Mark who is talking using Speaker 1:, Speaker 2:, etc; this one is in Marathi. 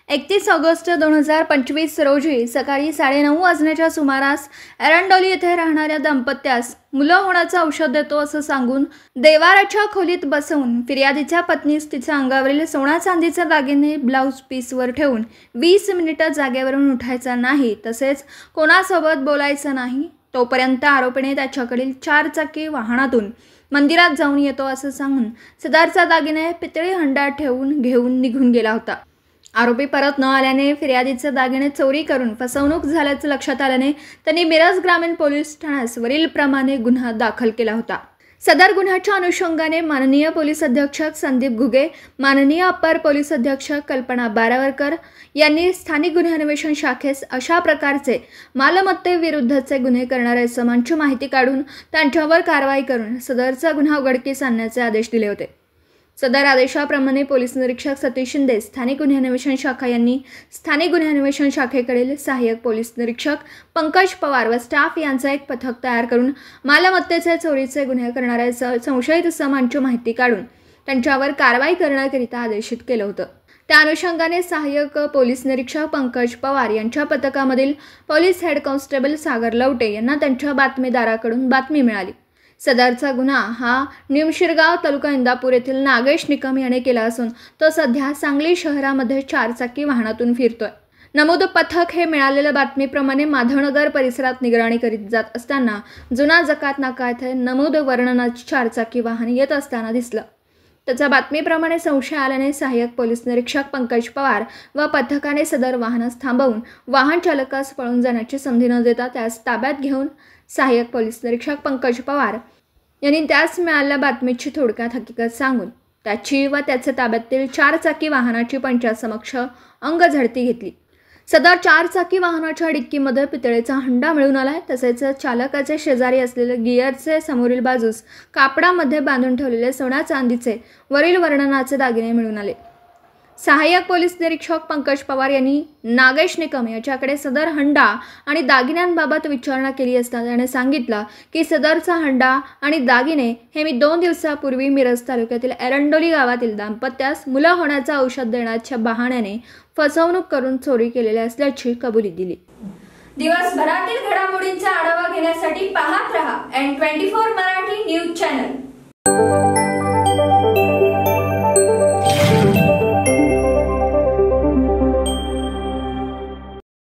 Speaker 1: 31 ऑगस्ट 2025 रोजी सकाळी 9:30 वाजण्याच्या सुमारास एरंडोली येथे राहणाऱ्या दाम्पत्यास मुलं होण्याचं औषध देतो असं सांगून देवाराच्या खोलीत बसवून फिर्यादीच्या पत्नीस तिच्या अंगावरील सोना चांदीचे दागिने ब्लाउज पीसवर ठेवून 20 मिनिटं जागेवरून उठायचं नाही, तसेच कोणासोबत बोलायचं नाही तोपर्यंत आरोपीने त्याच्याकडील 4 चाकी वाहनातून मंदिरात जाऊन येतो असं सांगून सदरचा दागिने पितळी हंड्यात ठेवून घेऊन निघून गेला होता। आरोपी परत न आल्याने फिर्यादीचे दागिने चोरी करून फसवणूक झाल्याचं लक्षात आल्याने त्यांनी मिरज ग्रामीण पोलीस ठाण्यास वरीलप्रमाणे गुन्हा दाखल केला होता। सदर गुन्ह्याच्या अनुषंगाने माननीय पोलीस अधीक्षक संदीप घुगे, माननीय अप्पर पोलीस अधीक्षक कल्पना बारावरकर यांनी स्थानिक गुन्हे अन्वेषण शाखेस अशा प्रकारचे मालमत्तेविरुद्धचे गुन्हे करणाऱ्या इसमांची माहिती काढून त्यांच्यावर कारवाई करून सदरचा गुन्हा उघडकीस आणण्याचे आदेश दिले होते। सदर आदेशाप्रमाणे पोलीस निरीक्षक सतीश शिंदे, स्थानिक गुन्हे अन्वेषण शाखा यांनी स्थानिक गुन्हे अन्वेषण शाखेकडील सहाय्यक पोलीस निरीक्षक पंकज पवार व स्टाफ यांचा एक पथक तयार करून मालमत्तेचे चोरीचे गुन्हे करणाऱ्या संशयित इसमांची माहिती काढून त्यांच्यावर कारवाई करण्याकरिता आदेशित केलं होतं। त्या अनुषंगाने सहाय्यक पोलीस निरीक्षक पंकज पवार यांच्या पथकामधील पोलीस हेड कॉन्स्टेबल सागर लवटे यांना त्यांच्या बातमीदाराकडून बातमी मिळाली। सदरचा गुन्हा हा निमशिरगाव तालुका इंदापूर येथील नागेश निकम याने केला असून तो सध्या सांगली शहरामध्ये 4 चाकी वाहनातून फिरतोय। नमूद पथक हे मिळालेल्या बातमीप्रमाणे माधवनगर परिसरात निगराणी करीत जात असताना जुना जकात नाका येथे नमूद वर्णनाची 4 चाकी वाहन येत असताना दिसलं। त्याच्या बातमीप्रमाणे संशय आल्याने सहाय्यक पोलीस निरीक्षक पंकज पवार व पथकाने सदर वाहनास थांबवून वाहन चालकास पळून जाण्याची संधी न देता त्यास ताब्यात घेऊन सहाय्यक पोलीस निरीक्षक पंकज पवार यांनी त्यास मिळालेल्या बातमीची थोडक्यात हकीकत सांगून त्याची व त्याचे ताब्यातील 4 चाकी वाहनाची पंचासमक्ष अंगझडती घेतली। सदर 4 चाकी वाहनाच्या डिक्कीमध्ये पितळेचा हंडा मिळून आलाय, तसेच चालकाचे शेजारी असलेले गिअरचे समोरील बाजूस कापडामध्ये बांधून ठेवलेले सोन्या चांदीचे वरील वर्णनाचे दागिने मिळून आले। सहाय्यक पोलीस निरीक्षक पंकज पवार यांनी नागेश निकम याच्याकडे सदर हंडा आणि दागिन्यांबाबत विचारणा केली असता त्याने सांगितलं की सदरचा हंडा आणि दागिने हे मी 2 दिवसापूर्वी मिरज तालुक्यातील एरंडोली गावातील दाम्पत्यास मुलं होण्याचं औषध देण्याच्या बहाण्याने फसवणूक करून चोरी केलेली असल्याची कबुली दिली। दिवसभरातील घडामोडींचा आढावा घेण्यासाठी पाहत रहा N24 मराठी न्यूज चॅनल।